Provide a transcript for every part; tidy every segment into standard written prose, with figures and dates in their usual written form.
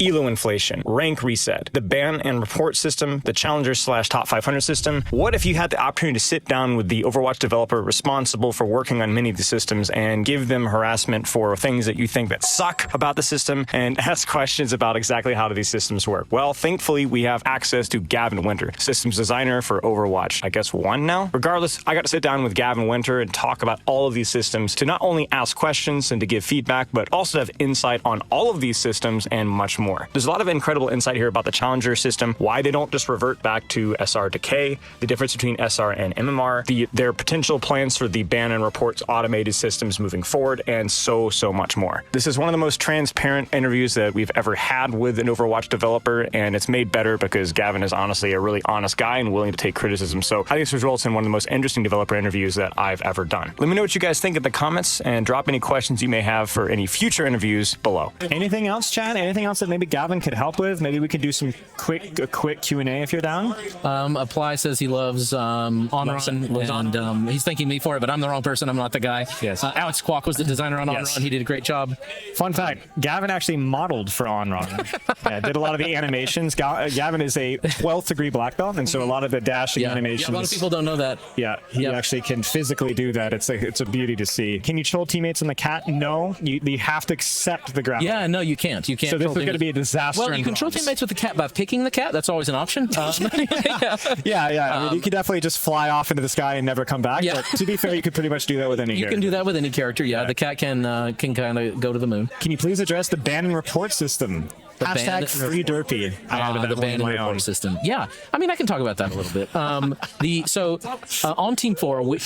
Elo Inflation, Rank Reset, the ban and report system, the Challenger/Top 500 system. What if you had the opportunity to sit down with the Overwatch developer responsible for working on many of the systems and give them harassment for things that you think that suck about the system and ask questions about exactly how do these systems work? Well, thankfully, we have access to Gavin Winter, systems designer for Overwatch, I guess 1 now. Regardless, I got to sit down with Gavin Winter and talk about all of these systems to not only ask questions and to give feedback, but also have insight on all of these systems and much more. There's a lot of incredible insight here about the Challenger system, why they don't just revert back to SR decay, the difference between SR and MMR, their potential plans for the ban and reports automated systems moving forward, and so much more. This is one of the most transparent interviews that we've ever had with an Overwatch developer, and it's made better because Gavin is honestly a really honest guy and willing to take criticism. So I think this results in one of the most interesting developer interviews that I've ever done. Let me know what you guys think in the comments and drop any questions you may have for any future interviews below. Anything else, Chad? Anything else that maybe Gavin could help with? Maybe we could do some quick Q&A if you're down. Apply says he loves On Run, and he's thanking me for it, but I'm the wrong person. I'm not the guy. Yes. Alex Kwok was the designer on On Run. He did a great job. Fun fact, Gavin actually modeled for On Run. Did a lot of the animations. Gavin is a 12th degree black belt, and so a lot to dashing animations. Yeah, a lot of people don't know that. Yeah, he actually can physically do that. It's a beauty to see. Can you troll teammates on the cat? No, you have to accept the ground. Yeah, no, you can't. You can't. So this is going to be a disaster. Well, you can troll teammates with the cat by picking the cat. That's always an option. Yeah. I mean, you could definitely just fly off into the sky and never come back. Yeah. But to be fair, you could pretty much do that with any character. You can do that with any character. Yeah, the cat can kind of go to the moon. Can you please address the ban and report system? Hashtag free derpy. The ban and report system. Yeah, I mean, I can talk about that a little bit. On Team 4,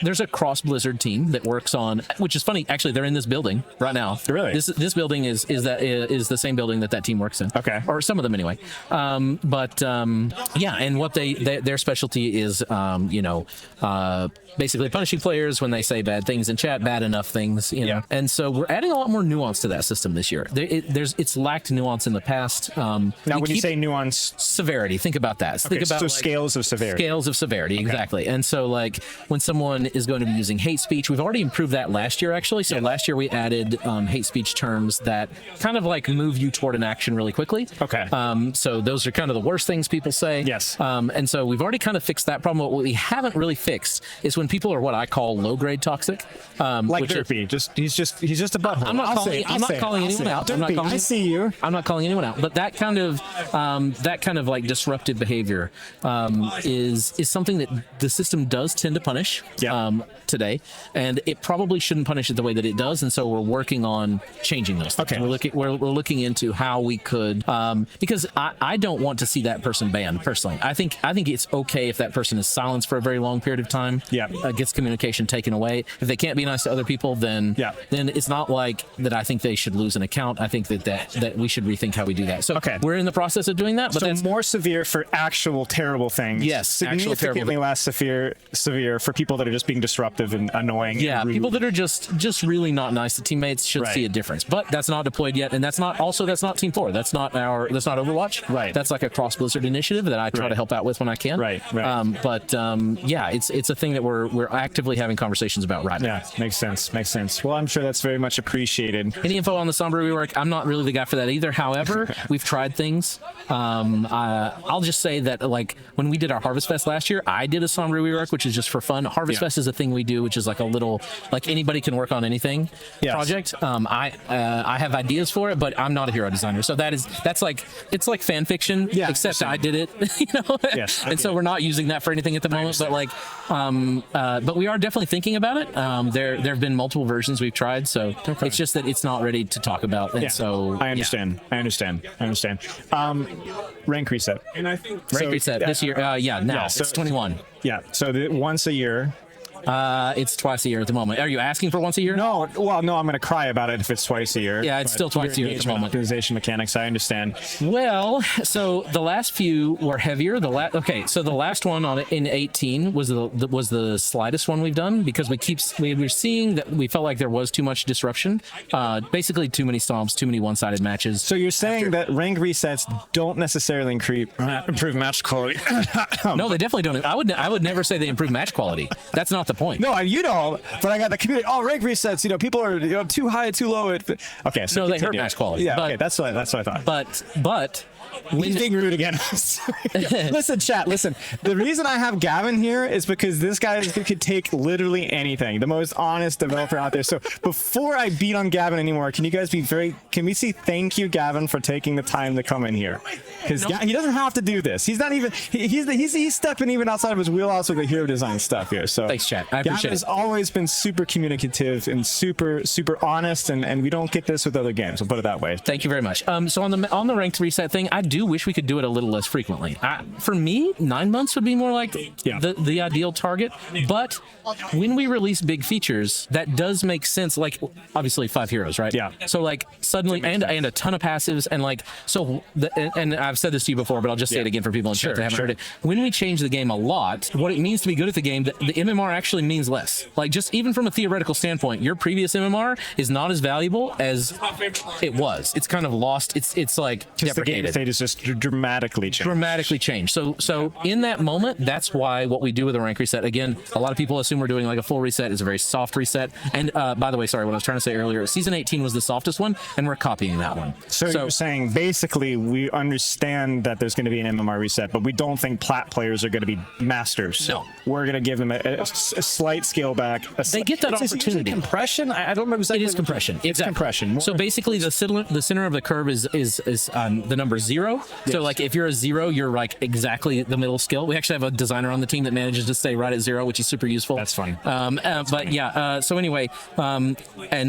there's a cross Blizzard team that works on, which is funny. Actually, they're in this building right now. Really? This building is the same building that team works in. Okay. Or some of them anyway. And what their specialty is, basically punishing players when they say bad things in chat, bad enough things, you know. And so we're adding a lot more nuance to that system this year. It's lacked nuance in the past. Now, when you say nuance, severity, think about that. Okay, think about scales of severity. Scales of severity, okay. Exactly. And so, like, when someone is going to be using hate speech, we've already improved that last year, actually. So last year we added hate speech terms that kind of like move you toward an action really quickly. Okay. So those are kind of the worst things people say. Yes. And so we've already kind of fixed that problem. But what we haven't really fixed is when people are what I call low-grade toxic. Like Derpy. He's just a butthole. I'm not calling anyone out. Derpy, I see you. I'm not calling anyone out, but that kind of like disruptive behavior is something that the system does tend to punish today, and it probably shouldn't punish it the way that it does. And so we're working on changing those things. Okay. We're looking into how we could, because I don't want to see that person banned personally. I think it's okay if that person is silenced for a very long period of time. Gets communication taken away. If they can't be nice to other people, then it's not like that. I think they should lose an account. I think that we should rethink how we do that. So we're in the process of doing that. But so more severe for actual terrible things. Yes, significantly less severe for people that are just being disruptive and annoying. Yeah, and rude. People that are just really not nice to teammates should see a difference. But that's not deployed yet, and that's not Team 4. That's not Overwatch. Right. That's like a cross Blizzard initiative that I try to help out with when I can. Right. It's a thing that we're actively having conversations about right now. Yeah, makes sense. Well, I'm sure that's very much appreciated. Any info on the Sombra Rework? I'm not really the guy for that either. However, we've tried things. I'll just say that, like, when we did our Harvest Fest last year, I did a Sombra Rework, which is just for fun. Harvest Fest is a thing we do, which is like a little, like, anybody can work on anything project. I have ideas for it, but I'm not a hero designer. So it's like fan fiction, except I did it, you know? Yes. And so we're not using that for anything at the moment, but we are definitely thinking about it. There have been multiple versions we've tried, so it's just that it's not ready to talk about. And so I understand. Rank reset. And I think rank reset this year. Now it's 21. Yeah. So once a year. It's twice a year at the moment. Are you asking for once a year? No. Well, no, I'm going to cry about it if it's twice a year. Yeah, it's still twice a year at the moment. Optimization mechanics, I understand. Well, so the last few were heavier. So the last one in 18 was the slightest one we've done, because we were seeing that we felt like there was too much disruption. Basically, too many stomps, too many one-sided matches. So you're saying that rank resets don't necessarily improve match quality? No, they definitely don't. I would never say they improve match quality. That's not the point. No, you don't. But I got the community. Oh, rank resets. You know, people are too high, too low. Okay, so No, they hurt continue. match quality. Yeah, but, okay, that's what I thought. But He's being rude again. Listen, chat. Listen. The reason I have Gavin here is because this guy could take literally anything. The most honest developer out there. So before I beat on Gavin anymore, can you guys be very? Can we say thank you, Gavin, for taking the time to come in here? Because he doesn't have to do this. He's not even. He's stepping even outside of his wheelhouse with the hero design stuff here. So thanks, chat. I appreciate Gavin it. has always been super communicative and super honest, and we don't get this with other games. We'll put it that way. Thank you very much. So on the ranked reset thing, I do wish we could do it a little less frequently. For me, 9 months would be more like the ideal target. But when we release big features, that does make sense. Like obviously 5 heroes, right? Yeah. So like suddenly and a ton of passives and like and I've said this to you before, but I'll just say it again for people in chat that haven't heard it. When we change the game a lot, what it means to be good at the game, the MMR actually means less. Like just even from a theoretical standpoint, your previous MMR is not as valuable as it was. It's kind of lost. It's like The game state is just dramatically changed. So in that moment, that's why what we do with a rank reset, again, a lot of people assume we're doing like a full reset. It's a very soft reset. And by the way, sorry, what I was trying to say earlier, season 18 was the softest one, and we're copying that one. So you're saying basically we understand that there's going to be an MMR reset, but we don't think plat players are going to be masters. No. We're going to give them a slight scale back. They get that opportunity. Compression? I don't remember exactly. It is compression. It's compression. So basically, the center of the curve is the number 0. Yes. So like if you're a 0, you're like exactly the middle skill. We actually have a designer on the team that manages to stay right at 0, which is super useful. That's fun. But yeah. So anyway, and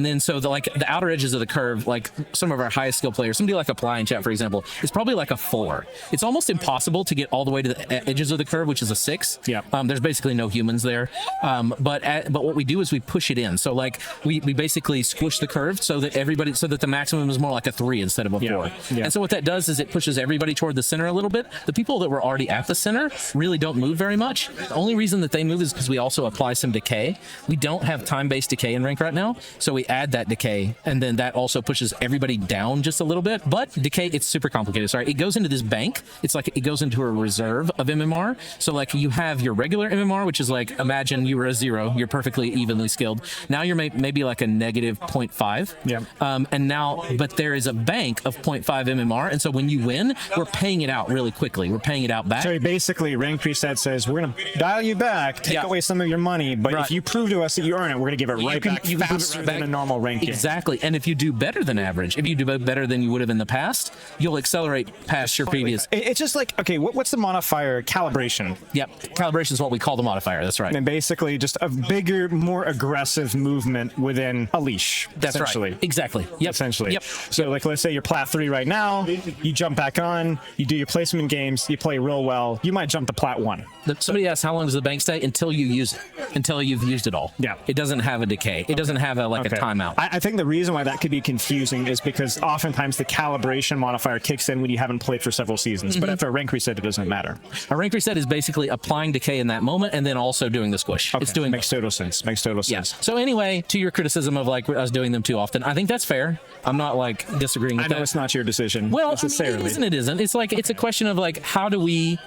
then so the outer edges of the curve, like some of our highest skill players, somebody like Apply in chat, for example, is probably like a 4. It's almost impossible to get all the way to the edges of the curve, which is a 6. Yeah. There's basically no humans there. But what we do is we push it in. So like we basically squish the curve so that the maximum is more like a 3 instead of a 4. Yeah. And so what that does is it pushes everybody toward the center a little bit. The people that were already at the center really don't move very much. The only reason that they move is because we also apply some decay. We don't have time-based decay in rank right now, so we add that decay, and then that also pushes everybody down just a little bit. But decay, it's super complicated. Sorry, it goes into this bank. It's like it goes into a reserve of MMR. So like you have your regular MMR, which is like, imagine you were a 0, you're perfectly evenly skilled. Now you're maybe like a negative 0.5. Yeah. And now, but there is a bank of 0.5 MMR, and so when you win, we're paying it out really quickly. We're paying it out back. So basically, rank preset says we're going to dial you back, take away some of your money, but if you prove to us that you earn it, we're going to give it right back faster than a normal rank game. Exactly. And if you do better than average, if you do better than you would have in the past, you'll accelerate past your previous. It's just like, okay, what's the modifier? Calibration. Yep. Calibration is what we call the modifier. That's right. And basically just a bigger, more aggressive movement within a leash. That's essentially. right. Exactly. Yep. Essentially. Yep. So like, let's say you're plat 3 right now, you jump back on, you do your placement games, you play real well, you might jump to plat 1. Somebody asked how long does the bank stay? Until you use it. Until you've used it all. Yeah. It doesn't have a decay. It doesn't have a timeout. I think the reason why that could be confusing is because oftentimes the calibration modifier kicks in when you haven't played for several seasons. But after a rank reset, it doesn't matter. A rank reset is basically applying decay in that moment and then also doing the squish. Okay. It's doing Makes total sense. Yeah. So anyway, to your criticism of like us doing them too often, I think that's fair. I'm not like disagreeing with that. I know it's not your decision. Well, necessarily. I mean, it is and it isn't. It's like it's a question of like how do we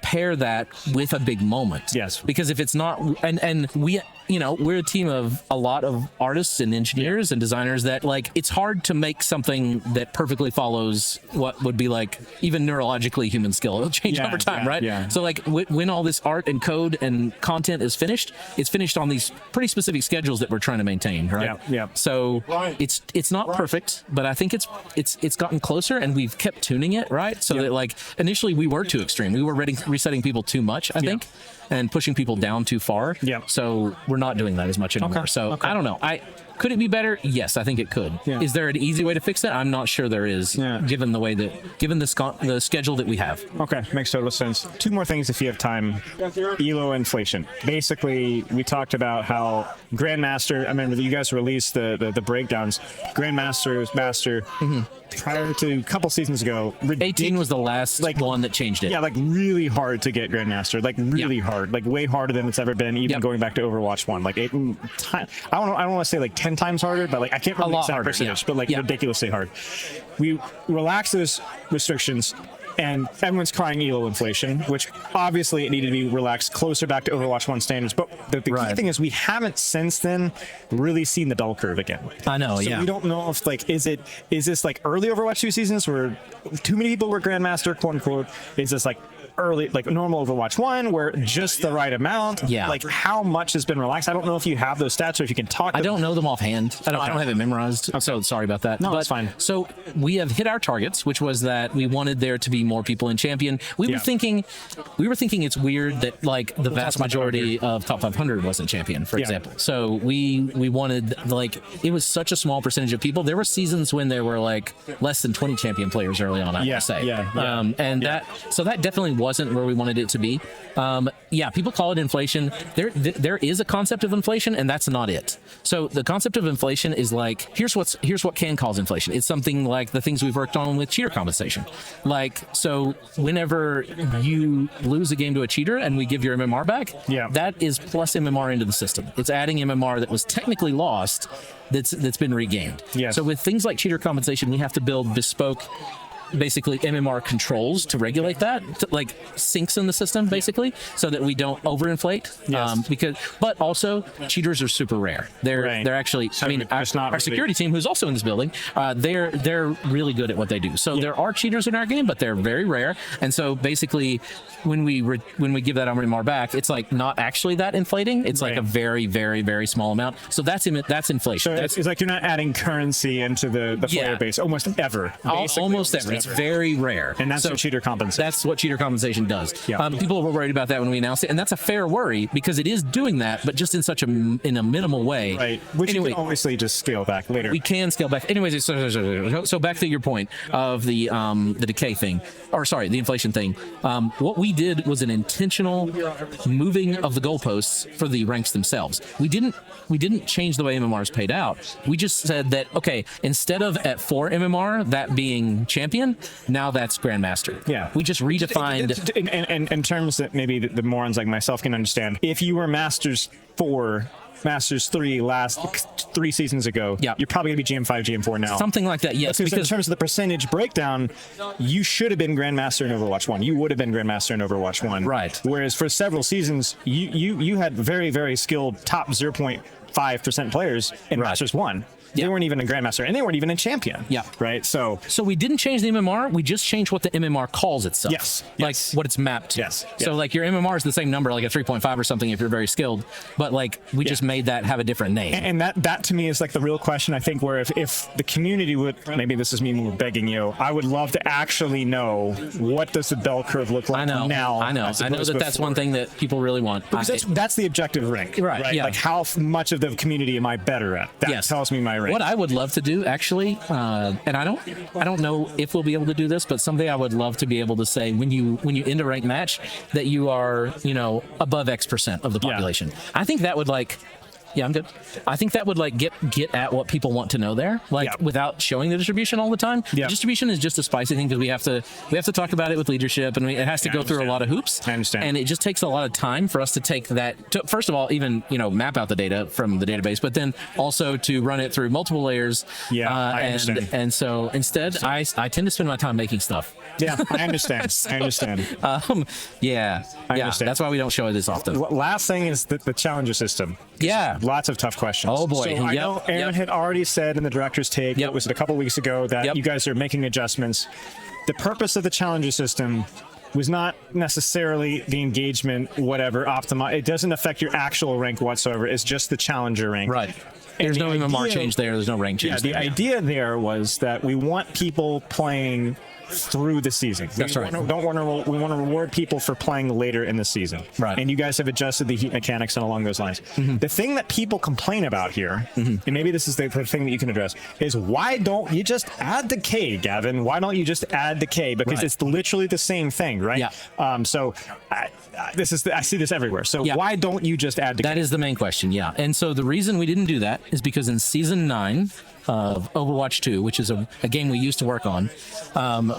pair that with a big moment? Yes. Because if it's not, and we, we're a team of a lot of artists and engineers and designers that like it's hard to make something that perfectly follows what would be like even neurologically human skill. It'll change over time, right? Yeah. So like when all this art and code and content is finished, it's finished on these pretty specific schedules that we're trying to maintain, right? Yeah. So it's not perfect, but I think it's gotten closer and we've kept tuning it, right? So that like initially we were too extreme. We were resetting people too much, I think, and pushing people down too far. Yeah. So we're not doing that as much anymore. So I don't know. Could it be better? Yes, I think it could. Yeah. Is there an easy way to fix it? I'm not sure there is, given the schedule that we have. Okay, makes total sense. 2 more things if you have time. Elo Inflation. Basically, we talked about how Grandmaster, I remember you guys released the breakdowns. Grandmaster, Master, prior to a couple seasons ago. 18 was the last one that changed it. Yeah, like really hard to get Grandmaster. Like really hard. Like way harder than it's ever been, even going back to Overwatch 1. Like I don't want to say like 10 times harder, but like I can't remember the exact percentage, but like ridiculously hard. We relaxed those restrictions, and everyone's crying Elo inflation, which obviously it needed to be relaxed closer back to Overwatch 1 standards. But the key thing is we haven't since then really seen the bell curve again. I know, so we don't know if like is this like early Overwatch 2 seasons where too many people were Grandmaster, quote unquote? Is this like early, like normal Overwatch 1 where just the right amount? Yeah. Like how much has been relaxed? I don't know if you have those stats or if you can talk. I don't know them offhand. I don't have it memorized. So sorry about that. No, that's fine. So we have hit our targets, which was that we wanted there to be more people in champion. We were thinking it's weird that like the vast majority of top 500 wasn't champion, for example. So we wanted, like, it was such a small percentage of people. There were seasons when there were like less than 20 champion players early on, I would say. That definitely wasn't where we wanted it to be. People call it inflation. There is a concept of inflation, and that's not it. So the concept of inflation is like, here's what can cause inflation. It's something like the things we've worked on with cheater compensation. Like, so whenever you lose a game to a cheater and we give your MMR back, that is plus MMR into the system. It's adding MMR that was technically lost that's been regained. So with things like cheater compensation, we have to build bespoke, basically MMR controls to regulate that, like sinks in the system basically, so that we don't overinflate. But also cheaters are super rare. They're actually, I mean, our security team, who's also in this building, they're really good at what they do. So there are cheaters in our game, but they're very rare. And so basically, when we give that MMR back, it's like not actually that inflating. It's like a very, very, very small amount. So that's inflation. So it's like you're not adding currency into the player base almost ever. Almost ever. It's very rare. And that's what cheater compensation. That's what cheater compensation does. People were worried about that when we announced it, and that's a fair worry because it is doing that, but just in such in a minimal way. Right. Which you can obviously just scale back later. We can scale back. Anyways, so back to your point of the decay thing, or sorry, the inflation thing. What we did was an intentional moving of the goalposts for the ranks themselves. We didn't change the way MMR is paid out. We just said that, okay, instead of at 4 MMR, that being champion, now that's Grandmaster. We just redefined. In terms that maybe the morons like myself can understand, if you were Masters 4, Masters 3 last 3 seasons ago, you're probably going to be GM5, GM4 now. Something like that, yes. Because in terms of the percentage breakdown, you should have been Grandmaster in Overwatch 1. You would have been Grandmaster in Overwatch 1. Right. Whereas for several seasons, you had very, very skilled top 0.5% players in Masters 1. They weren't even a Grandmaster, and they weren't even a champion. Right? So we didn't change the MMR. We just changed what the MMR calls itself. Like what it's mapped to. So like your MMR is the same number, like a 3.5 or something if you're very skilled, but like we just made that have a different name. And that to me is like the real question, I think, where if the community would, maybe this is me more begging you, I would love to actually know, what does the bell curve look like now? I know that's one thing that people really want. Because that's the objective rank. Right? Like how much of the community am I better at? That tells me my rank. What I would love to do, actually, and I don't know if we'll be able to do this, but someday I would love to be able to say when you end a ranked match that you are above X% of the population. I think that would I'm good. I think that would get at what people want to know there, without showing the distribution all the time. The distribution is just a spicy thing because we have to talk about it with leadership, and it has to go through a lot of hoops. I understand. And it just takes a lot of time for us to take that to, first of all, even map out the data from the database, but then also to run it through multiple layers. I understand. And so instead, I tend to spend my time making stuff. I understand. I understand. That's why we don't show it as often. Last thing is the challenger system. Lots of tough questions. Oh boy. So I know Aaron had already said in the director's take, it was a couple weeks ago, that you guys are making adjustments. The purpose of the challenger system was not necessarily the engagement, whatever, optimize. It doesn't affect your actual rank whatsoever. It's just the challenger rank. Right. There's no MMR change there. There's no rank change. The idea there was that we want people playing through the season. That's right. We want to reward people for playing later in the season. Right. And you guys have adjusted the heat mechanics and along those lines. The thing that people complain about here, and maybe this is the thing that you can address, is why don't you just add the K, Gavin? Why don't you just add the K? Because it's literally the same thing, right? So I see this everywhere. So why don't you just add the K? That is the main question, And so the reason we didn't do that is because in season 9, of Overwatch 2, which is a game we used to work on,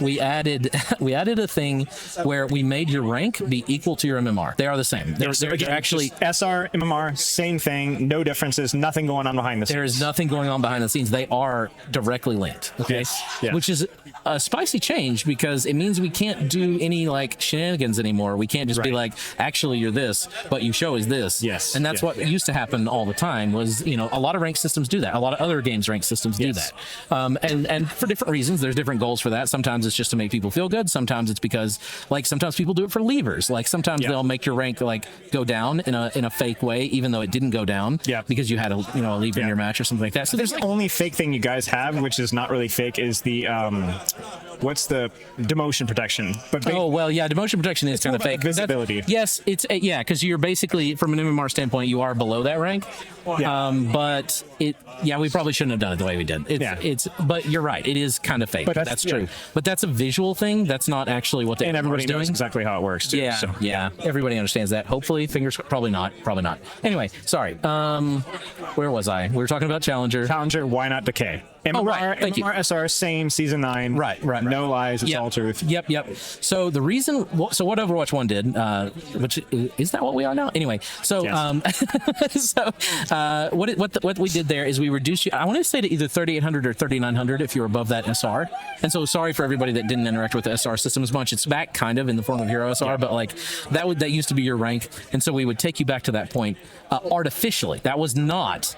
we added a thing where we made your rank be equal to your MMR. They are the same. They're actually SR, MMR, same thing, no differences, nothing going on behind the scenes. There is nothing going on behind the scenes. They are directly linked. Okay, Yes. Which is a spicy change because it means we can't do any like shenanigans anymore. We can't just be like, actually you're this, but you show is this. Yes. And that's what used to happen all the time. Was a lot of rank systems do that. A lot of other games rank systems do that. And for different reasons, there's different goals for that. Sometimes it's just to make people feel good. Sometimes it's because like sometimes people do it for levers. Like sometimes they'll make your rank like go down in a fake way, even though it didn't go down. Because you had a lever in your match or something like that. So there's the only fake thing you guys have, which is not really fake, is the what's the demotion protection? But demotion protection is kind of fake. Visibility. Yes, it's because you're basically from an MMR standpoint, you are below that rank. But we probably shouldn't have done it the way we did. But you're right, it is kind of fake. But that's true. But that's a visual thing. That's not actually what the and everybody doing. knows exactly how it works too. Everybody understands that. Hopefully, probably not. Anyway, sorry. Where was I? We were talking about Challenger. Why not Decay? MMR, SR, same season 9. Right. No lies, it's all truth. Yep. So the reason, what Overwatch 1 did, which is that what we are now? Anyway, so what we did there is we reduced you. I want to say to either 3,800 or 3,900 if you're above that SR. And so sorry for everybody that didn't interact with the SR system as much. It's back kind of in the form of Hero SR, but like that used to be your rank, and so we would take you back to that point artificially. That was not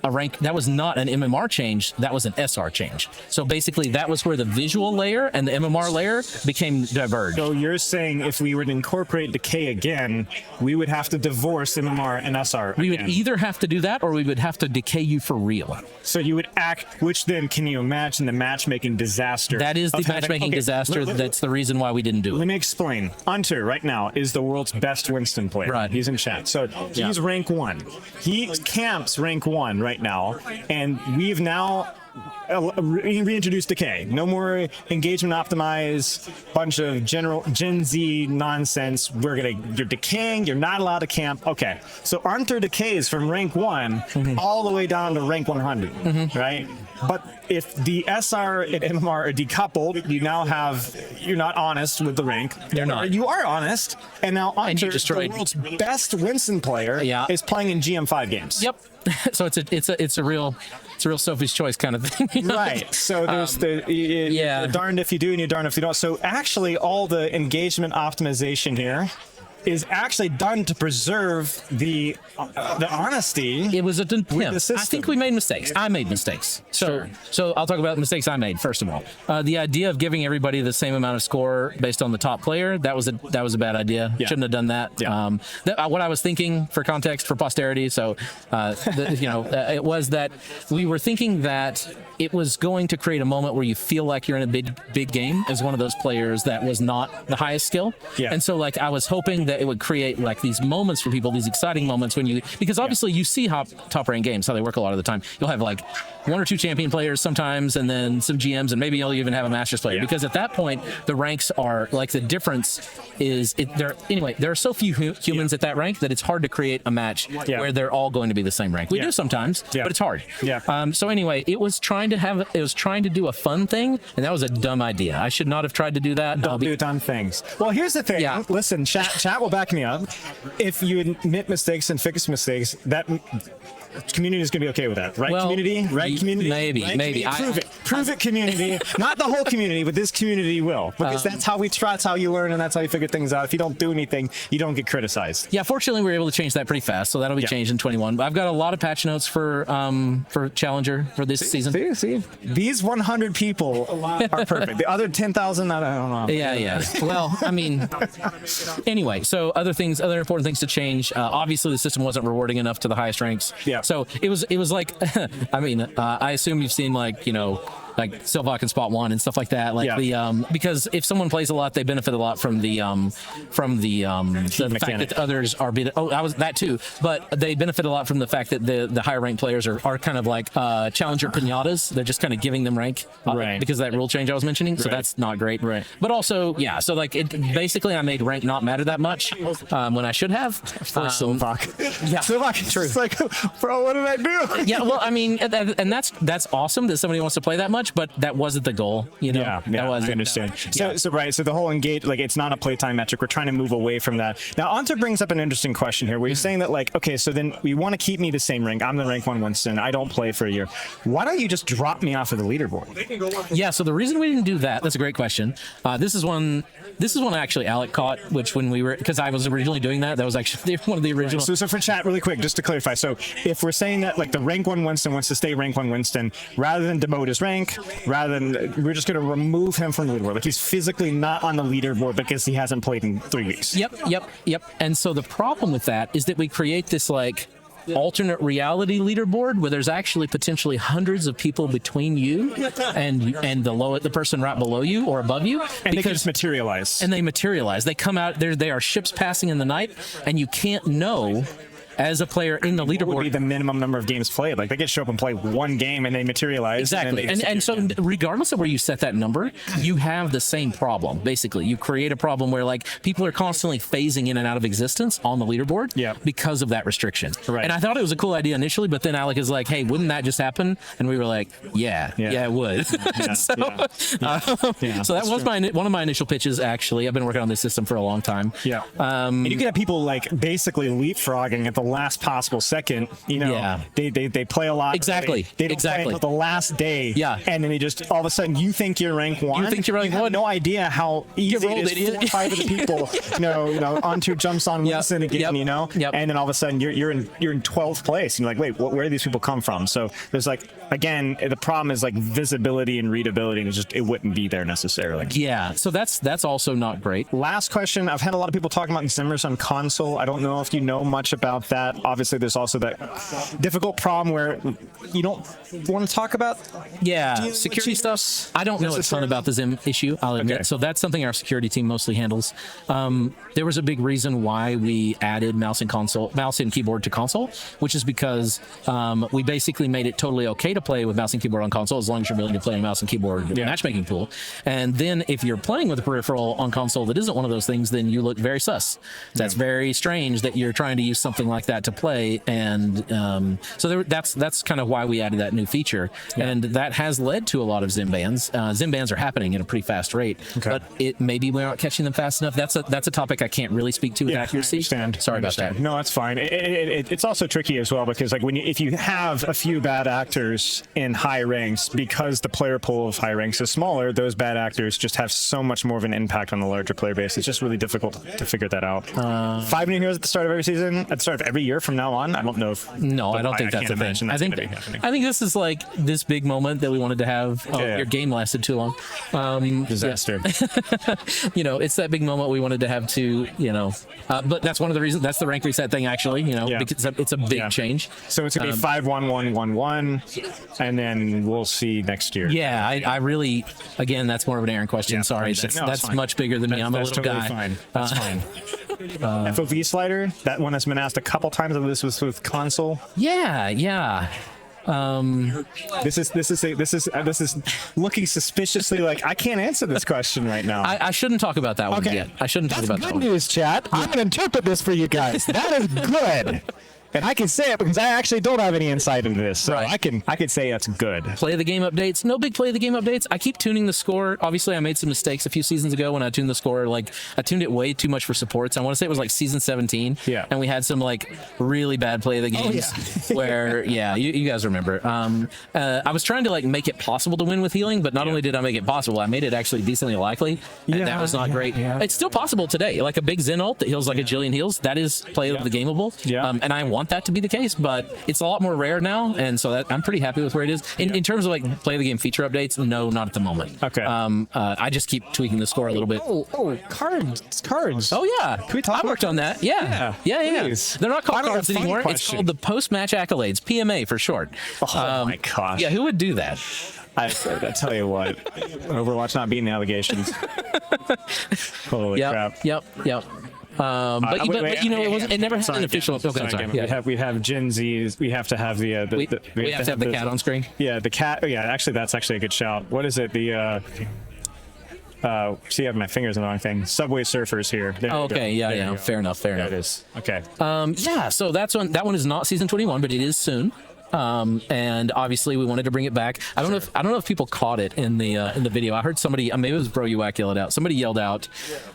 a rank. That was not an MMR change. That was an SR change. So basically, that was where the visual layer and the MMR layer became diverged. So you're saying if we would incorporate Decay again, we would have to divorce MMR and SR. We would either have to do that, or we would have to decay you for real. So you would which then can you imagine the matchmaking disaster? That is the matchmaking disaster. That's the reason why we didn't do it. Let me explain. Hunter right now is the world's best Winston player. Right. He's in chat. So he's rank 1. He camps rank 1 right now, and we've now reintroduced Decay. No more engagement optimize, bunch of Gen Z nonsense. You're decaying, you're not allowed to camp. Okay, so Hunter decays from rank 1 all the way down to rank 100, right? But if the SR and MMR are decoupled, you're not honest with the rank. You're not. You are honest, and now Hunter, the world's best Winston player, is playing in GM5 games. Yep. So it's a real Sophie's choice kind of thing. Right. So there's you're darned if you do and you're darned if you don't. So actually all the engagement optimization here is actually done to preserve the honesty. It was a attempt. I think we made mistakes. I made mistakes. So I'll talk about the mistakes I made first of all. The idea of giving everybody the same amount of score based on the top player, that was a bad idea. Shouldn't have done that. What I was thinking for context for posterity. So it was that we were thinking that it was going to create a moment where you feel like you're in a big game as one of those players that was not the highest skill. And so like I was hoping that it would create like these moments for people, these exciting moments because obviously you see how top ranked games, how they work a lot of the time. You'll have like 1 or 2 champion players sometimes, and then some GMs, and maybe you'll even have a Masters player. Because at that point, the ranks are like the difference is there are so few humans at that rank that it's hard to create a match where they're all going to be the same rank. We do sometimes, but it's hard. So anyway, it was trying to do a fun thing, and that was a dumb idea. I should not have tried to do that. Don't do dumb things. Well, here's the thing. Listen, chat will back me up. If you admit mistakes and fix mistakes, that community is going to be okay with that, right? Community. Maybe. Prove it, community. Not the whole community, but this community will, because that's how that's how you learn, and that's how you figure things out. If you don't do anything, you don't get criticized. Yeah, fortunately, we were able to change that pretty fast, so that'll be changed in 21. But I've got a lot of patch notes for Challenger for this season. See, these 100 people are perfect. The other 10,000, I don't know. Yeah. Well, I mean, anyway, so other important things to change. Obviously, the system wasn't rewarding enough to the highest ranks. So it was like, I mean, I assume you've seen like, like Silva can spot one and stuff like that. Like because if someone plays a lot, they benefit a lot from the fact that others are being. Oh, I was that too, but they benefit a lot from the fact that the higher ranked players are kind of like challenger pinatas. They're just kind of giving them rank because of that rule change I was mentioning. So that's not great. Right. But also, yeah. So like basically, I made rank not matter that much when I should have. For Silvak. Yeah, Silvak. True. It's like, bro, what did I do? Yeah. Well, I mean, and that's awesome that somebody wants to play that much, but that wasn't the goal. You know. Yeah. That was. I understand. So right. So the whole engage, like, it's not a playtime metric. We're trying to move away from that. Now, Anta brings up an interesting question here, where you're saying that, like, okay, so then we want to keep me the same rank. I'm the rank 1 Winston. I don't play for a year. Why don't you just drop me off of the leaderboard? Yeah. So the reason we didn't do that's a great question. This is one actually Alec caught, which when we were, because I was originally doing that was actually one of the original. So for chat, really quick, just to clarify. So if we're saying that, like, the rank 1 Winston wants to stay rank 1 Winston, rather than demote his rank, we're just going to remove him from the leaderboard. Like, he's physically not on the leaderboard because he hasn't played in 3 weeks. Yep. And so the problem with that is that we create this, like, alternate reality leaderboard where there's actually potentially hundreds of people between you and the person right below you or above you, and they just materialize. And they materialize. They come out. They are ships passing in the night, and you can't know. As a player in the leaderboard, what would be the minimum number of games played? Like, they get show up and play one game and they materialize. Exactly. And so regardless of where you set that number, you have the same problem. Basically, you create a problem where, like, people are constantly phasing in and out of existence on the leaderboard because of that restriction. Right. And I thought it was a cool idea initially, but then Alec is like, hey, wouldn't that just happen? And we were like, yeah, it would. So that was one of my initial pitches, actually. I've been working on this system for a long time. Yeah. And you can have people, like, basically leapfrogging at the last possible second. You know, they play a lot. Exactly. They don't play until the last day. Yeah. And then they just, all of a sudden, you think you're rank 1. You think you're rank 1. Have no idea how easy it is. 4 or 5 of the people, onto jumps on Winston again, and then all of a sudden you're in 12th place. And you're like, wait, where do these people come from? So there's, like, again, the problem is, like, visibility and readability, and it wouldn't be there necessarily. Yeah. So that's also not great. Last question. I've had a lot of people talking about Ximmers on console. I don't know if you know much about that. Obviously, there's also that difficult problem where you don't want to talk about security stuff. I don't know a ton about the Zim issue, I'll admit. Okay. So that's something our security team mostly handles. There was a big reason why we added mouse and keyboard to console, which is because we basically made it totally okay to play with mouse and keyboard on console as long as you're willing to play a mouse and keyboard matchmaking pool. And then if you're playing with a peripheral on console that isn't one of those things, then you look very sus. That's very strange that you're trying to use something like that to play. And so that's kind of why we added that new feature. And that has led to a lot of Zim bans. Zim bans are happening at a pretty fast rate, but maybe we're not catching them fast enough. That's a topic I can't really speak to with accuracy. Sorry about that. No, that's fine. It's also tricky as well, because, like, if you have a few bad actors in high ranks, because the player pool of high ranks is smaller, those bad actors just have so much more of an impact on the larger player base. It's just really difficult to figure that out. 5 new heroes at the start of every season, at the start of every year from now on. I don't know if. No, I don't think that's a thing. I think this is like this big moment that we wanted to have. Your game lasted too long. Disaster. It's that big moment we wanted to have to, but that's one of the reasons. That's the rank reset thing, actually. Because it's a big change. So it's gonna be 5-1-1-1-1, and then we'll see next year. Yeah, I really, again, that's more of an Aaron question. Sorry, that's much bigger than me. I'm a little guy. Fine. That's fine. FOV slider, that one has been asked a couple times. This was with console. Yeah. This is looking suspiciously like I can't answer this question right now. I shouldn't talk about that one yet. I shouldn't talk about that one. Good news, chat. I'm going to interpret this for you guys. That is good. And I can say it because I actually don't have any insight into this, so I can say that's good. Play of the game updates. No big play of the game updates. I keep tuning the score. Obviously, I made some mistakes a few seasons ago when I tuned the score. Like, I tuned it way too much for supports. I want to say it was like season 17. Yeah. And we had some, like, really bad play of the games where, you guys remember. I was trying to, like, make it possible to win with healing, but not only did I make it possible, I made it actually decently likely. And that was not great. It's still possible today. Like a big Zen ult that heals like a jillion heals. That is play of the gameable. And I want that to be the case. But it's a lot more rare now, and so I'm pretty happy with where it is. In terms of, like, play the game feature updates, no, not at the moment. Okay. I just keep tweaking the score a little bit. Cards. Oh yeah. Can we talk? I worked on that. Yeah. They're not called cards anymore. It's called the post-match accolades, PMA for short. Oh my gosh. Yeah, who would do that? I tell you what, Overwatch not beating the allegations. Holy crap. Yep. But you know, it never had an official. Okay, sorry. Yeah. We have Gen Z's. We have to have we have to have the cat on screen. Yeah, the cat. Yeah, actually, that's actually a good shout. What is it? The see, I have my fingers in the wrong thing. Subway Surfers here. Okay, yeah. Fair enough. There it is. Okay. Yeah. So that one is not season 21, but it is soon. And obviously we wanted to bring it back. I don't know if people caught it in the video. I heard somebody, maybe it was Bro Uack, yell it out. Somebody yelled out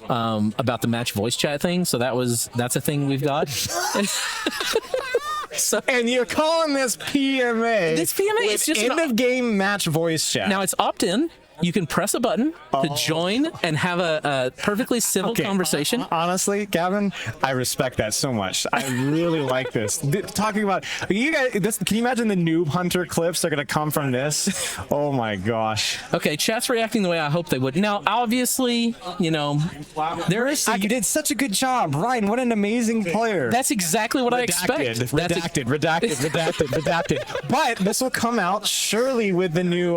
about the match voice chat thing. So that's a thing we've got. So, and you're calling this PMA? This PMA is just end of game match voice chat. Now it's opt-in. You can press a button to join and have a perfectly civil conversation. Honestly, Gavin, I respect that so much. I really like this. Talking about you guys, can you imagine the noob hunter clips that are going to come from this? Oh my gosh. Okay, chat's reacting the way I hope they would. Now, obviously, you know, you did such a good job, Ryan. What an amazing player. That's exactly what I expect. Redacted. But this will come out surely with the new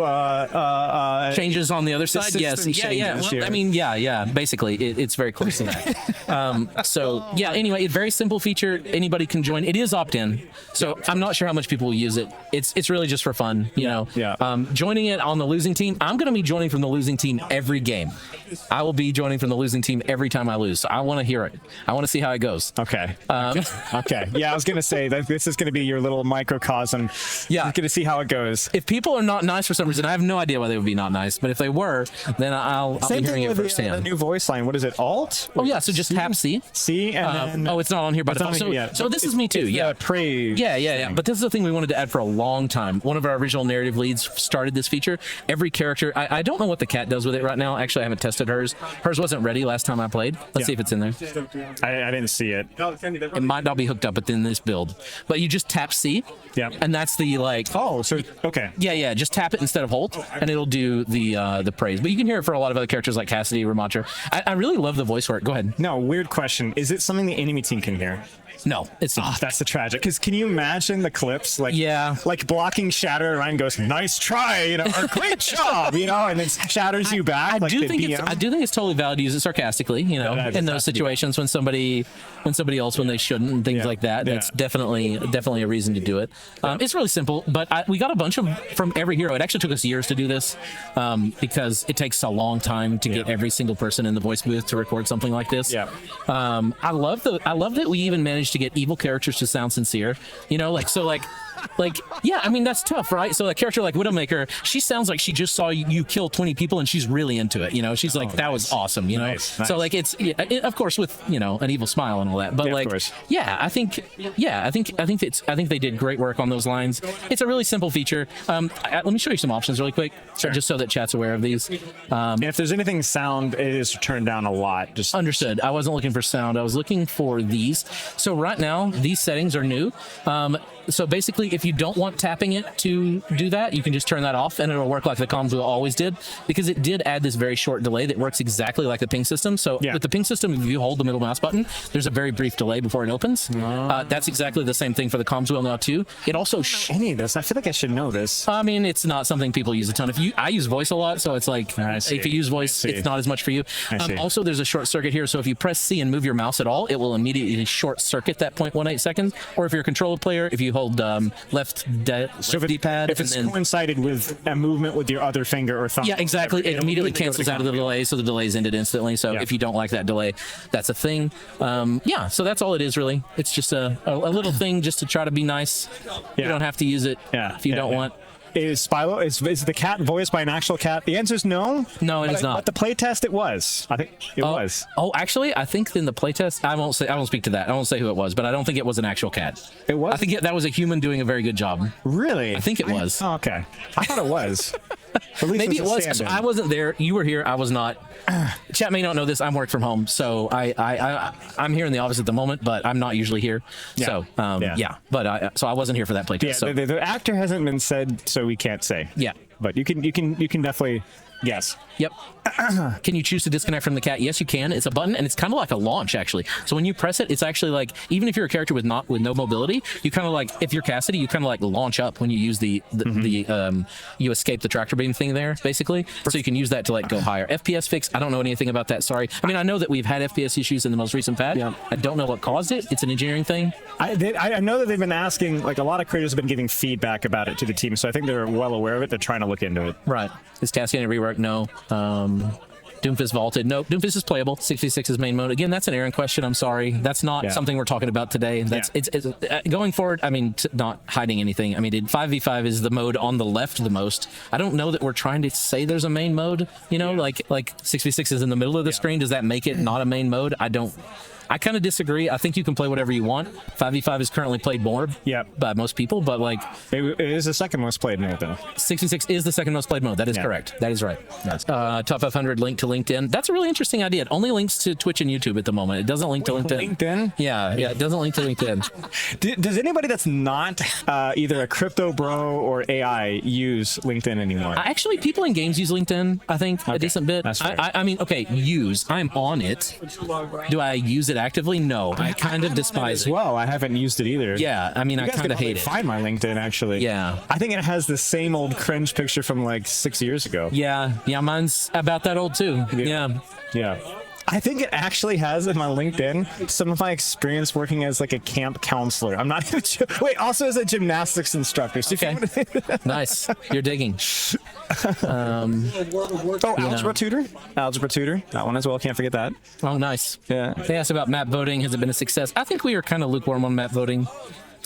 changes on the other side. Yes. Yeah. Well, I mean, yeah. Basically, it's very close to that. So yeah. Anyway, a very simple feature. Anybody can join. It is opt-in, so I'm not sure how much people will use it. It's really just for fun, you know. Yeah. Joining it on the losing team. I'm going to be joining from the losing team every game. I will be joining from the losing team every time I lose. So I want to hear it. I want to see how it goes. Okay. Okay. Yeah, I was going to say that this is going to be your little microcosm. Yeah. You're going to see how it goes. If people are not nice for some reason, I have no idea why they would be not nice. But if they were, then I'll be hearing it firsthand. The new voice line. What is it? Alt? Oh yeah. So just tap C. C and then. It's not on here by default. So this is me too. Yeah. Praise. Yeah. But this is the thing we wanted to add for a long time. One of our original narrative leads started this feature. Every character. I don't know what the cat does with it right now. Actually, I haven't tested hers. Hers wasn't ready last time I played. Let's see if it's in there. I didn't see it. It might not be hooked up within this build. But you just tap C. Yeah. And that's the like. Oh, so okay. Yeah. Just tap it instead of hold, and it'll do the praise. But you can hear it for a lot of other characters like Cassidy, Ramattra. I really love the voice work. Go ahead. No, weird question. Is it something the enemy team can hear? No, it's not. Oh, that's the tragic. Because can you imagine the clips? Like, yeah, like blocking Shatter, Ryan goes, "Nice try," you know, or "Great job," you know, and then shatters you back. I do think it's totally valid to use it sarcastically, you know, in those situations when somebody else when they shouldn't and things like that. That's definitely a reason to do it. It's really simple, but we got a bunch of from every hero. It actually took us years to do this because it takes a long time to get every single person in the voice booth to record something like this. Yeah. I love that we even managed to get evil characters to sound sincere, you know, like yeah, I mean that's tough, right? So a character like Widowmaker, she sounds like she just saw you kill 20 people and she's really into it, you know. She's like, that was awesome, you know. Nice. So like it's of course with, you know, an evil smile and all that, but I think they did great work on those lines. It's a really simple feature. Let me show you some options really quick, just so that chat's aware of these. If there's anything sound, it is turned down a lot. Just understood. I wasn't looking for sound. I was looking for these. So right now these settings are new. So basically, if you don't want tapping it to do that, you can just turn that off and it'll work like the comms wheel always did, because it did add this very short delay that works exactly like the ping system. So with the ping system, if you hold the middle mouse button, there's a very brief delay before it opens. That's exactly the same thing for the comms wheel now too. It also any of this, I feel like I should know this. I mean, it's not something people use a ton. I use voice a lot, so it's like if you use voice, it's not as much for you. Also, there's a short circuit here, so if you press C and move your mouse at all, it will immediately short circuit that 0.18 seconds. Or if you're a controller player, if you hold left D-pad. If it's coincided with a movement with your other finger or thumb. Yeah, exactly. It immediately cancels out of the delay, so the delay's ended instantly. So if you don't like that delay, that's a thing. So that's all it is really. It's just a little thing just to try to be nice. You don't have to use it if you don't want. Is Spylo, is the cat voiced by an actual cat? The answer is no. No, it is not. But the playtest, it was. I think it was. Oh, actually, I think in the playtest, I won't speak to that. I won't say who it was, but I don't think it was an actual cat. It was? I think that was a human doing a very good job. Really? I think it was. Okay. I thought it was. Maybe it was. So I wasn't there. You were here. I was not. Chat may not know this. I'm working from home, so I'm here in the office at the moment, but I'm not usually here. So but so I wasn't here for that playtest. Yeah, the actor hasn't been said, so we can't say. Yeah, but you can definitely Yes. Yep. Can you choose to disconnect from the cat? Yes, you can. It's a button, and it's kind of like a launch, actually. So when you press it, it's actually like, even if you're a character with no mobility, you kind of like, if you're Cassidy, you kind of like launch up when you use the you escape the tractor beam thing there, basically. So you can use that to like go higher. FPS fix, I don't know anything about that, sorry. I mean, I know that we've had FPS issues in the most recent patch. Yeah. I don't know what caused it. It's an engineering thing. I know that they've been asking, like, a lot of creators have been giving feedback about it to the team, so I think they're well aware of it. They're trying to look into it. Right. Is Cascading Rework? No. Doomfist vaulted. Nope. Doomfist is playable. 66 is main mode. Again, that's an Aaron question. I'm sorry. That's not something we're talking about today. That's it's going forward. I mean, not hiding anything. I mean, 5v5 is the mode on the left the most. I don't know that we're trying to say there's a main mode. You know, like 6v6 is in the middle of the screen. Does that make it not a main mode? I kind of disagree. I think you can play whatever you want. 5v5 is currently played more by most people, but like... It is the second most played mode, though. 66 is the second most played mode. That is correct. That is right. Top 500 link to LinkedIn. That's a really interesting idea. It only links to Twitch and YouTube at the moment. It doesn't link to LinkedIn. LinkedIn? Yeah, it doesn't link to LinkedIn. Does anybody that's not either a crypto bro or AI use LinkedIn anymore? Actually, people in games use LinkedIn, I think, a decent bit. That's fair. I mean, okay, use. I'm on it. Do I use it actively? No. I kind of despise it. Well, I haven't used it either. Yeah, I mean, I kind of hate it. Find my LinkedIn, actually. Yeah. I think it has the same old cringe picture from like 6 years ago. Yeah, mine's about that old too. Yeah. I think it actually has in my LinkedIn some of my experience working as like a camp counselor. I'm not even sure. Wait, also as a gymnastics instructor. So okay. Nice. You're digging. Algebra tutor. Algebra tutor. That one as well. Can't forget that. Oh, nice. Yeah. They asked about map voting. Has it been a success? I think we are kind of lukewarm on map voting.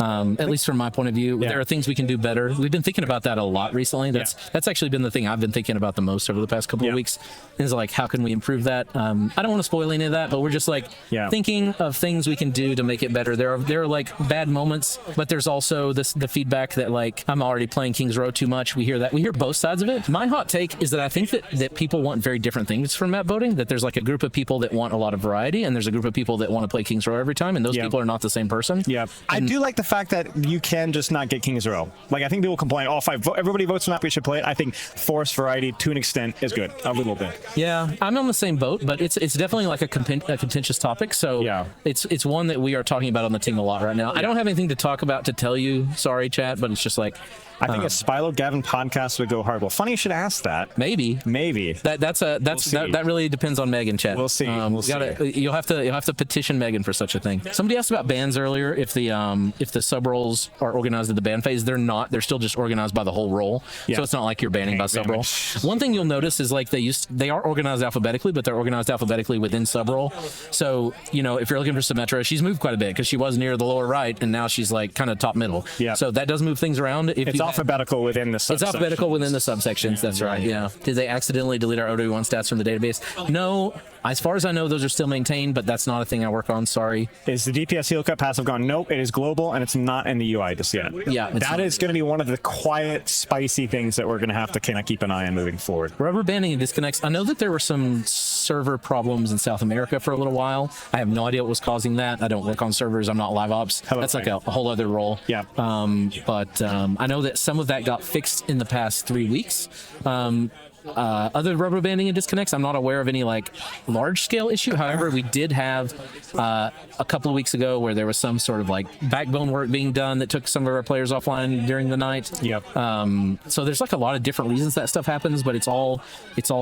At least from my point of view, there are things we can do better. We've been thinking about that a lot recently. That's actually been the thing I've been thinking about the most over the past couple of weeks. Is like, how can we improve that? I don't want to spoil any of that, but we're just like thinking of things we can do to make it better. There are like bad moments, but there's also the feedback that like I'm already playing King's Row too much. We hear both sides of it. My hot take is that I think that people want very different things from map voting. That there's like a group of people that want a lot of variety, and there's a group of people that want to play King's Row every time, and those people are not the same person. Yeah, I do like the fact that you can just not get King's Row. Like, I think people complain, oh, if everybody votes for that, we should play it. I think forced variety to an extent is good, a little bit. Yeah, I'm on the same boat, but it's definitely like a contentious topic. So it's one that we are talking about on the team a lot right now. I don't have anything to talk about to tell you, sorry, chat, but it's just like, I think a Spilo Gavin podcast would go hard. Well, funny you should ask that. Maybe. That really depends on Megan, chat. We'll see. You'll have to petition Megan for such a thing. Somebody asked about bans earlier. If the sub roles are organized at the ban phase, they're not. They're still just organized by the whole role. So it's not like you're banning by sub role. One thing you'll notice is like they are organized alphabetically, but they're organized alphabetically within sub role. So if you're looking for Symmetra, she's moved quite a bit because she was near the lower right, and now she's like kind of top middle. Yeah. So that does move things around. It's alphabetical within the subsections. It's alphabetical within the subsections. That's right. Yeah. Did they accidentally delete our OW1 stats from the database? No. As far as I know, those are still maintained, but that's not a thing I work on. Sorry. Is the DPS heal cut passive gone? Nope. It is global, and it's not in the UI just yet. Yeah. That is going to be one of the quiet, spicy things that we're going to have to kind of keep an eye on moving forward. Rubber banding and disconnects. I know that there were some server problems in South America for a little while. I have no idea what was causing that. I don't work on servers. I'm not live ops. That's like a whole other role. Yeah. But I know that some of that got fixed in the past 3 weeks. Other rubber banding and disconnects, I'm not aware of any like large scale issue. However, we did have a couple of weeks ago where there was some sort of like backbone work being done that took some of our players offline during the night. Yep. So there's like a lot of different reasons that stuff happens, but it's all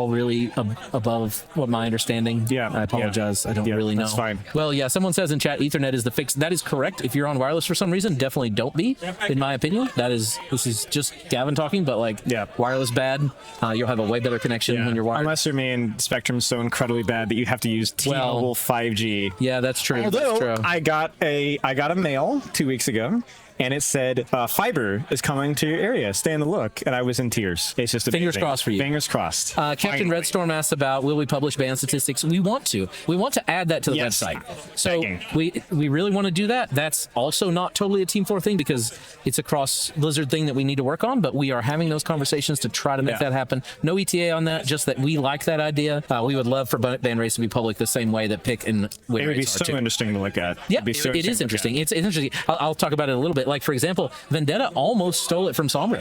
really above what my understanding. Yeah. I apologize. I don't really know. That's fine. Well, yeah, someone says in chat Ethernet is the fix. That is correct. If you're on wireless for some reason, definitely don't be, in my opinion. This is just Gavin talking, but like wireless bad. You'll have a way better connection when you're wired. Unless your main spectrum's so incredibly bad that you have to use T-Mobile 5G. Yeah, that's true. Although that's true. I got a mail 2 weeks ago, and it said fiber is coming to your area. Stay on the look. And I was in tears. It's just amazing. Fingers crossed for you. Fingers crossed. Captain Redstorm asked about, will we publish ban statistics? We want to. We want to add that to the website. So we really want to do that. That's also not totally a Team 4 thing because it's a cross Blizzard thing that we need to work on, but we are having those conversations to try to make that happen. No ETA on that, just that we like that idea. We would love for ban rates to be public the same way that pick and win It would be rates so interesting to look at. Yeah, it is interesting. It's interesting. I'll talk about it a little bit. Like, for example, Vendetta almost stole it from Sombra.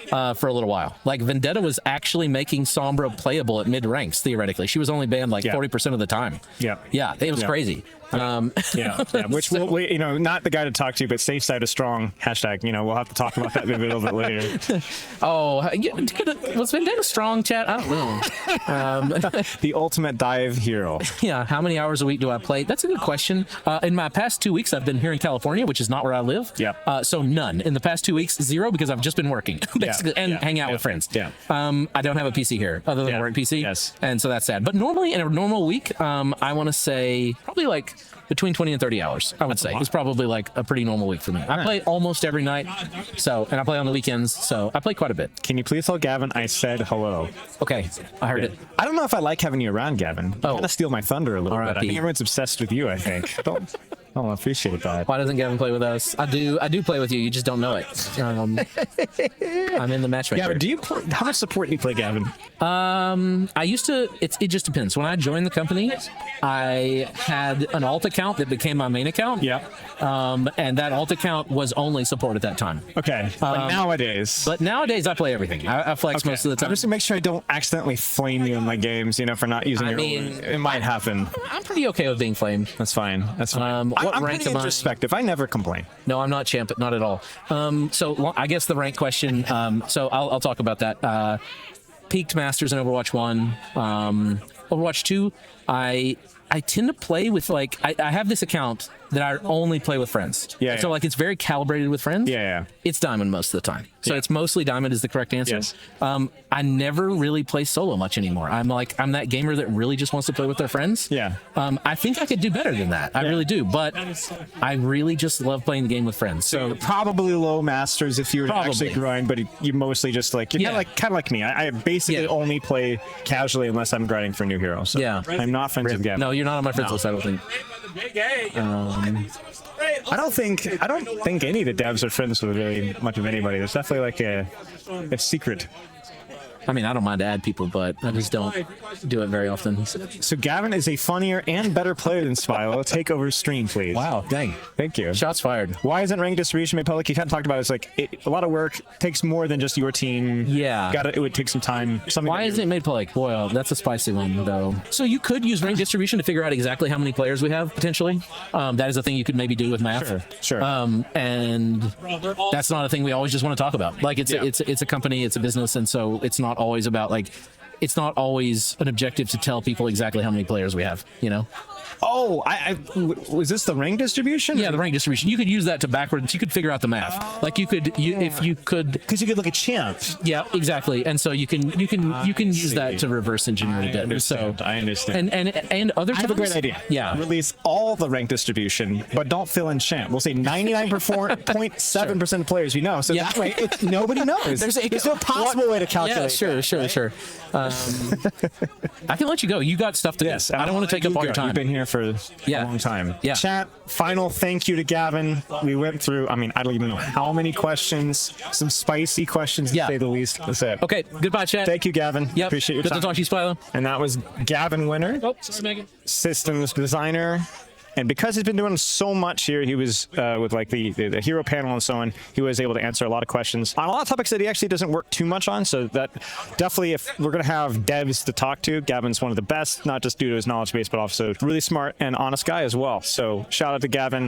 for a little while. Like Vendetta was actually making Sombra playable at mid ranks theoretically. She was only banned like 40% of the time. Yeah. Yeah, it was crazy. Yeah. Which we, not the guy to talk to, but safe side is strong. Hashtag. We'll have to talk about that maybe a little bit later. Was Vendetta strong, chat? I don't know. The ultimate dive hero. Yeah. How many hours a week do I play? That's a good question. In my past 2 weeks, I've been here in California, which is not where I live. Yeah. So none. In the past 2 weeks, 0 because I've just been working basically and hang out with friends. Yeah. I don't have a PC here other than a work PC. Yes. And so that's sad. But normally in a normal week, I want to say probably like between 20 and 30 hours, I would say. It's probably like a pretty normal week for me. I play almost every night, and I play on the weekends, so I play quite a bit. Can you please tell Gavin I said hello? Okay, I heard it. I don't know if I like having you around, Gavin. You kind of steal my thunder a little bit. I think everyone's obsessed with you, I think. I don't appreciate that. Why doesn't Gavin play with us? I do play with you. You just don't know it. I'm in the matchmaker. Yeah, but how much support do you play, Gavin? I used to. It just depends. When I joined the company, I had an alt account that became my main account. Yeah. And that alt account was only support at that time. Okay. But nowadays. But nowadays, I play everything. I flex most of the time. I'm just to make sure I don't accidentally flame you in my games, for not using it might happen. I'm pretty okay with being flamed. That's fine. That's fine. What I'm rank pretty am I? introspective. I never complain. No, I'm not champ, not at all. So I guess the rank question. So I'll talk about that. Peaked Masters in Overwatch 1. Overwatch 2, I tend to play with I have this account that I only play with friends. Yeah. So it's very calibrated with friends. Yeah. It's Diamond most of the time. So it's mostly Diamond is the correct answer. Yes. I never really play solo much anymore. I'm that gamer that really just wants to play with their friends. Yeah. I think I could do better than that. I really do. But I really just love playing the game with friends. So probably low Masters if you were to actually grind, but you mostly just you're kind of like me. I basically only play casually unless I'm grinding for a new hero. So I'm not friends with Gavin. No, you're not on my friends list, I don't think. I don't think any of the devs are friends with really much of anybody. There's definitely a secret. I mean, I don't mind to add people, but I just don't do it very often. So Gavin is a funnier and better player than Spilo. Take over stream, please. Wow, dang. Thank you. Shots fired. Why isn't rank distribution made public? You kind of talked about it. It's a lot of work. Takes more than just your team. Yeah. It would take some time. Why isn't it made public? Boy, that's a spicy one, though. So you could use rank distribution to figure out exactly how many players we have, potentially. That is a thing you could maybe do with math. Sure. And that's not a thing we always just want to talk about. It's a company, it's a business, and so it's not always about it's not always an objective to tell people exactly how many players we have, Oh, was this the rank distribution? Yeah, the rank distribution. You could use that to backwards. You could figure out the math. If you could, because you could look at champs. Yeah, exactly. And so you can use that to reverse engineer a bit. So I understand. And other times, I have a great idea. Yeah, release all the rank distribution, but don't fill in champ. We'll say 99.7% of players So that way nobody knows. There's no possible way to calculate. Yeah, sure. I can let you go. You got stuff to do. I don't want to take up all your time. You've been here for a long time. Yeah. Chat, final thank you to Gavin. We went through, I don't even know how many questions, some spicy questions to say the least. That's it. Okay, goodbye, chat. Thank you, Gavin. Yep. Appreciate your time. Good to talk to you, Spilo. And that was Gavin Winner, systems designer. And because he's been doing so much here, he was with the hero panel and so on, he was able to answer a lot of questions on a lot of topics that he actually doesn't work too much on. So that definitely, if we're going to have devs to talk to, Gavin's one of the best, not just due to his knowledge base, but also really smart and honest guy as well. So shout out to Gavin.